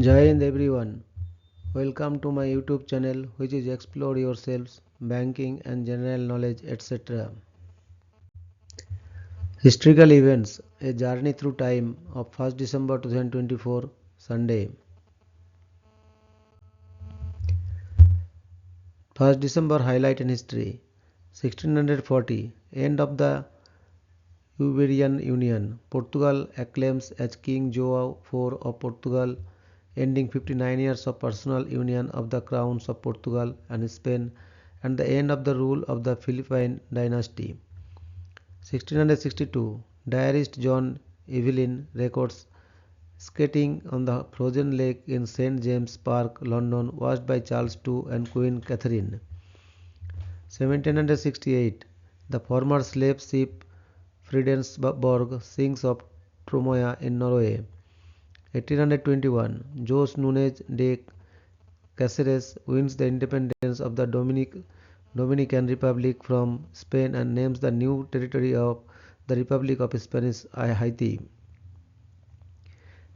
Jai Hind everyone. Welcome to my YouTube channel which is Explore Yourselves, Banking and General Knowledge etc. Historical Events, a journey through time of 1st December 2024, Sunday. 1st December highlight in history. 1640, end of the Iberian Union. Portugal acclaims as King João IV of Portugal, ending 59 years of personal union of the crowns of Portugal and Spain and the end of the rule of the Philippine dynasty. 1662, diarist John Evelyn records skating on the frozen lake in St. James Park, London, watched by Charles II and Queen Catherine. 1768, the former slave ship Fredensborg sinks off Tromoya in Norway. 1821, Jose Nunes de Caceres wins the independence of the Dominican Republic from Spain and names the new territory of the Republic of Spanish Haiti.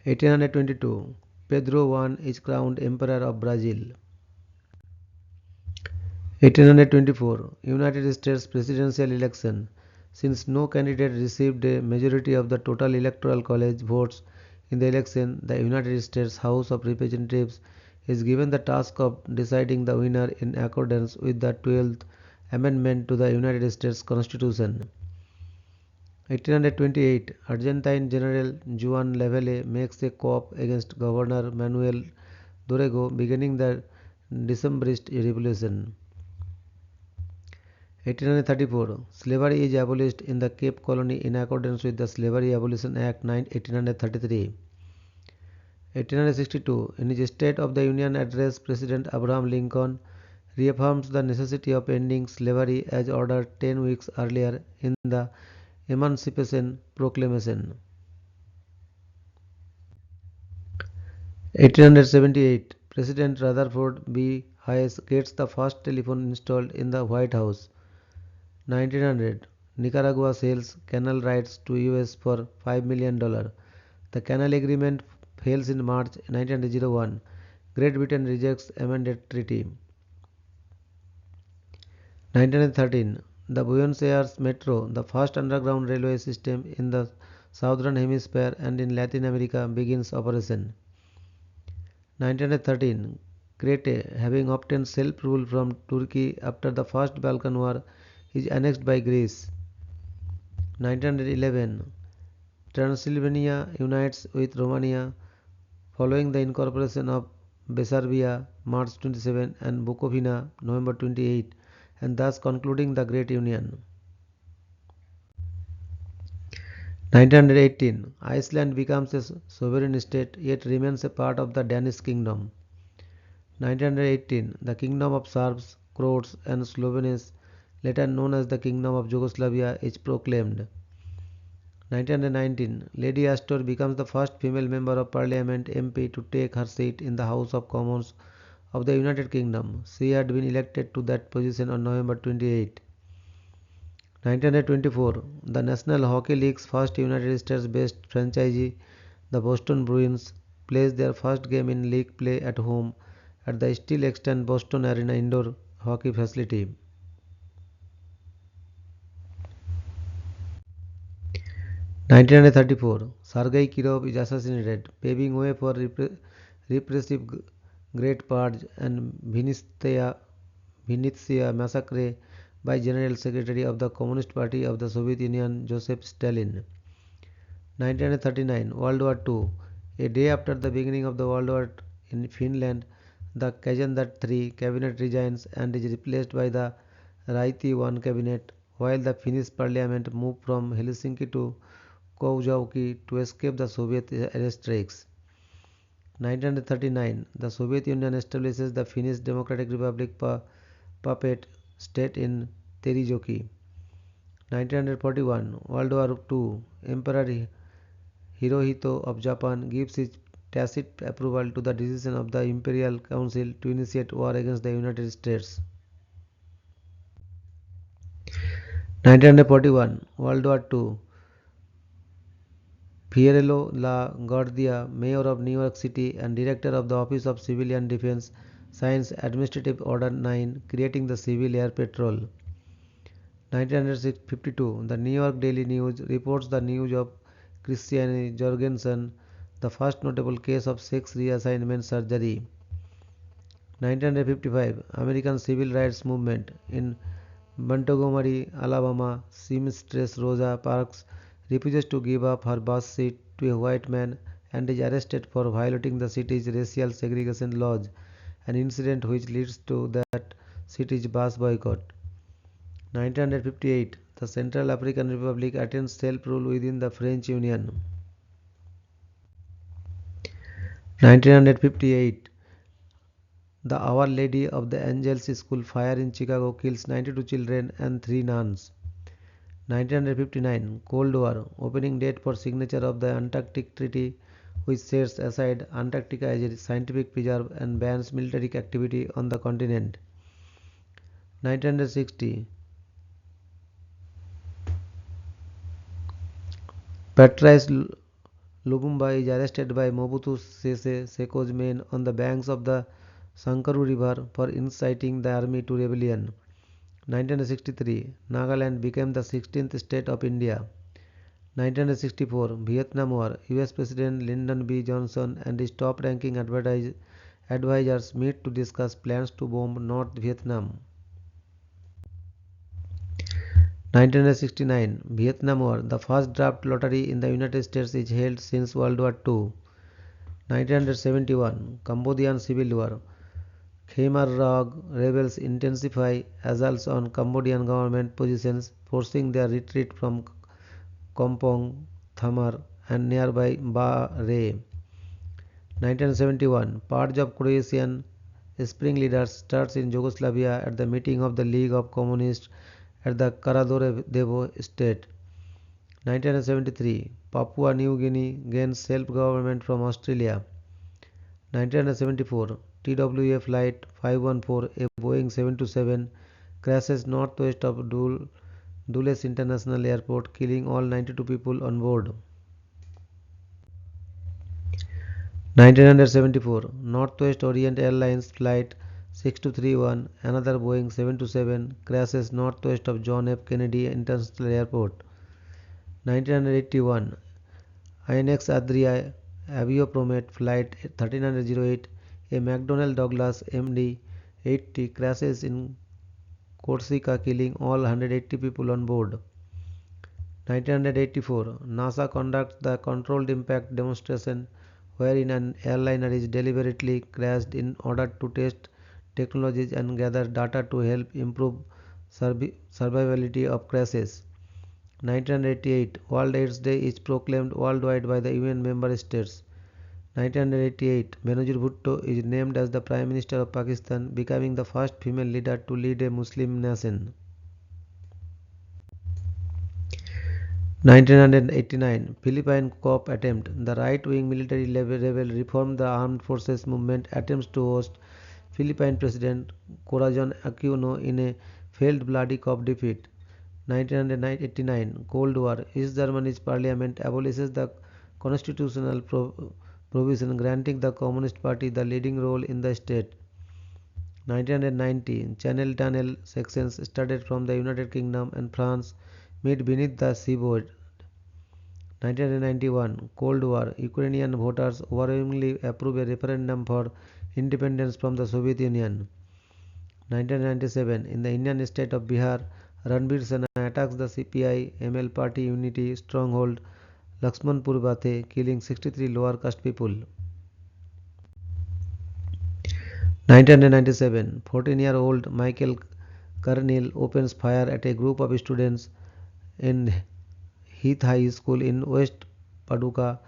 1822, Pedro I is crowned Emperor of Brazil. 1824, United States presidential election. Since no candidate received a majority of the total electoral college votes in the election, the United States House of Representatives is given the task of deciding the winner in accordance with the 12th Amendment to the United States Constitution. 1828, Argentine General Juan Lavalle makes a coup against Governor Manuel Dorrego, beginning the Decembrist Revolution. 1834, slavery is abolished in the Cape Colony in accordance with the Slavery Abolition Act 1833. 1862, in his State of the Union address, President Abraham Lincoln reaffirms the necessity of ending slavery as ordered 10 weeks earlier in the Emancipation Proclamation. 1878, President Rutherford B. Hayes gets the first telephone installed in the White House. 1900, Nicaragua sells canal rights to US for $5 million. The Canal Agreement fails in March 1901. Great Britain rejects amended treaty. 1913, the Buenos Aires Metro, the first underground railway system in the southern hemisphere and in Latin America, begins operation. 1913, Crete, having obtained self-rule from Turkey after the First Balkan War, is annexed by Greece. 1911, Transylvania unites with Romania following the incorporation of Bessarabia March 27 and Bukovina November 28 and thus concluding the Great Union. 1918, Iceland becomes a sovereign state yet remains a part of the Danish kingdom. 1918, the kingdom of Serbs, Croats and Slovenes, later known as the Kingdom of Yugoslavia, is proclaimed. 1919, Lady Astor becomes the first female member of Parliament MP to take her seat in the House of Commons of the United Kingdom. She had been elected to that position on November 28. 1924, the National Hockey League's first United States-based franchise, the Boston Bruins, plays their first game in league play at home at the still extant Boston Arena indoor hockey facility. 1934, Sergei Kirov is assassinated, paving way for repressive Great Purge and Vinnytsia massacre by General Secretary of the Communist Party of the Soviet Union Joseph Stalin. 1939, World War II. A day after the beginning of the World War in Finland, the Kazandat III cabinet resigns and is replaced by the Raiti I cabinet, while the Finnish parliament moved from Helsinki to Kauhajauki to escape the Soviet airstrikes. 1939, the Soviet Union establishes the Finnish Democratic Republic puppet state in Terijoki. 1941, World War II. Emperor Hirohito of Japan gives his tacit approval to the decision of the Imperial Council to initiate war against the United States. 1941, World War II. Fiorello La Guardia, mayor of New York City and director of the Office of Civilian Defense, signs Administrative Order 9 creating the Civil Air Patrol. 1952, the New York Daily News reports the news of Christiane Jorgensen, the first notable case of sex reassignment surgery. 1955, American Civil Rights Movement. In Montgomery, Alabama, seamstress Rosa Parks refuses to give up her bus seat to a white man and is arrested for violating the city's racial segregation laws, an incident which leads to that city's bus boycott. 1958, the Central African Republic attains self-rule within the French Union. 1958, the Our Lady of the Angels School fire in Chicago kills 92 children and 3 nuns. 1959, Cold War, opening date for signature of the Antarctic Treaty, which sets aside Antarctica as a scientific preserve and bans military activity on the continent. 1960, Patrice Lumumba is arrested by Mobutu Sese Seko's men on the banks of the Sankaru River for inciting the army to rebellion. 1963, Nagaland became the 16th state of India. 1964, Vietnam War, US President Lyndon B. Johnson and his top-ranking advisors meet to discuss plans to bomb North Vietnam. 1969, Vietnam War, the first draft lottery in the United States is held since World War II. 1971, Cambodian Civil War, Khmer Rouge rebels intensify assaults on Cambodian government positions, forcing their retreat from Kompong, Thamar and nearby Ba Re. 1971, purge of Croatian spring leaders starts in Yugoslavia at the meeting of the League of Communists at the Karadorevo state. 1973, Papua New Guinea gains self-government from Australia. 1974, TWA Flight 514, a Boeing 727, crashes northwest of Dulles International Airport, killing all 92 people on board. 1974, Northwest Orient Airlines Flight 6231, another Boeing 727, crashes northwest of John F. Kennedy International Airport. 1981, INX Adria Aviopromet Flight 1308, a McDonnell Douglas MD-80 crashes in Corsica, killing all 180 people on board. 1984, NASA conducts the controlled impact demonstration wherein an airliner is deliberately crashed in order to test technologies and gather data to help improve survivability of crashes. 1988, World AIDS Day is proclaimed worldwide by the UN member states. 1988, Benazir Bhutto is named as the Prime Minister of Pakistan, becoming the first female leader to lead a Muslim nation. 1989, Philippine coup attempt. The right-wing military rebel Reform the Armed Forces movement attempts to oust Philippine President Corazon Aquino in a failed bloody coup defeat. 1989, Cold War. East Germany's parliament abolishes the constitutional provision granting the Communist Party the leading role in the state. 1990, Channel Tunnel sections started from the United Kingdom and France meet beneath the seaboard. 1991, Cold War. Ukrainian voters overwhelmingly approve a referendum for independence from the Soviet Union. 1997, in the Indian state of Bihar, Ranbir Sena attacks the CPI-ML party unity stronghold Lakshmanpur Bathe, killing 63 lower caste people. 1997, 14-year-old Michael Carneal opens fire at a group of students in Heath High School in West Paducah,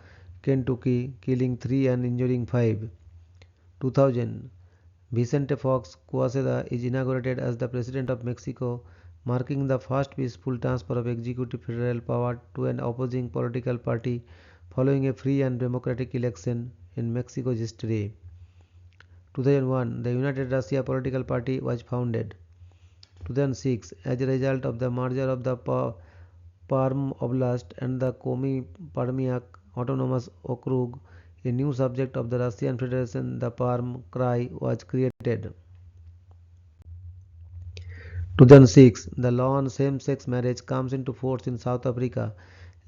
Kentucky, killing 3 and injuring 5. 2000, Vicente Fox Cuaseda is inaugurated as the President of Mexico, marking the first peaceful transfer of executive federal power to an opposing political party following a free and democratic election in Mexico's history. 2001, the United Russia Political Party was founded. 2006, as a result of the merger of the Perm Oblast and the Komi Permiak Autonomous Okrug, a new subject of the Russian Federation, the Perm Krai, was created. 2006, the law on same-sex marriage comes into force in South Africa,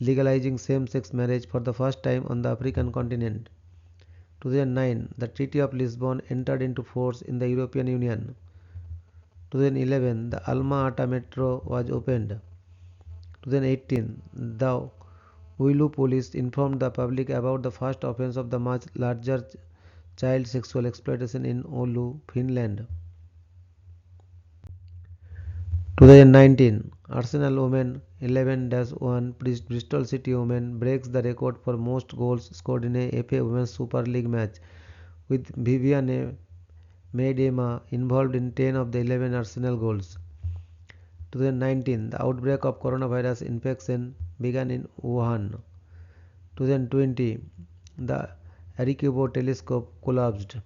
legalizing same-sex marriage for the first time on the African continent. 2009, the Treaty of Lisbon entered into force in the European Union. 2011, the Alma-Ata Metro was opened. 2018, the Oulu police informed the public about the first offence of the much larger child sexual exploitation in Oulu, Finland. 2019, Arsenal Women 11-1 Bristol City Women breaks the record for most goals scored in a FA Women's Super League match, with Viviane Miedema involved in 10 of the 11 Arsenal goals. 2019, the outbreak of coronavirus infection began in Wuhan. 2020, the Arecibo telescope collapsed.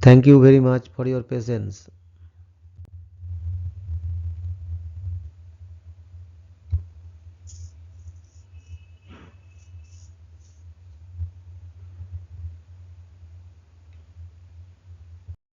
Thank you very much for your patience.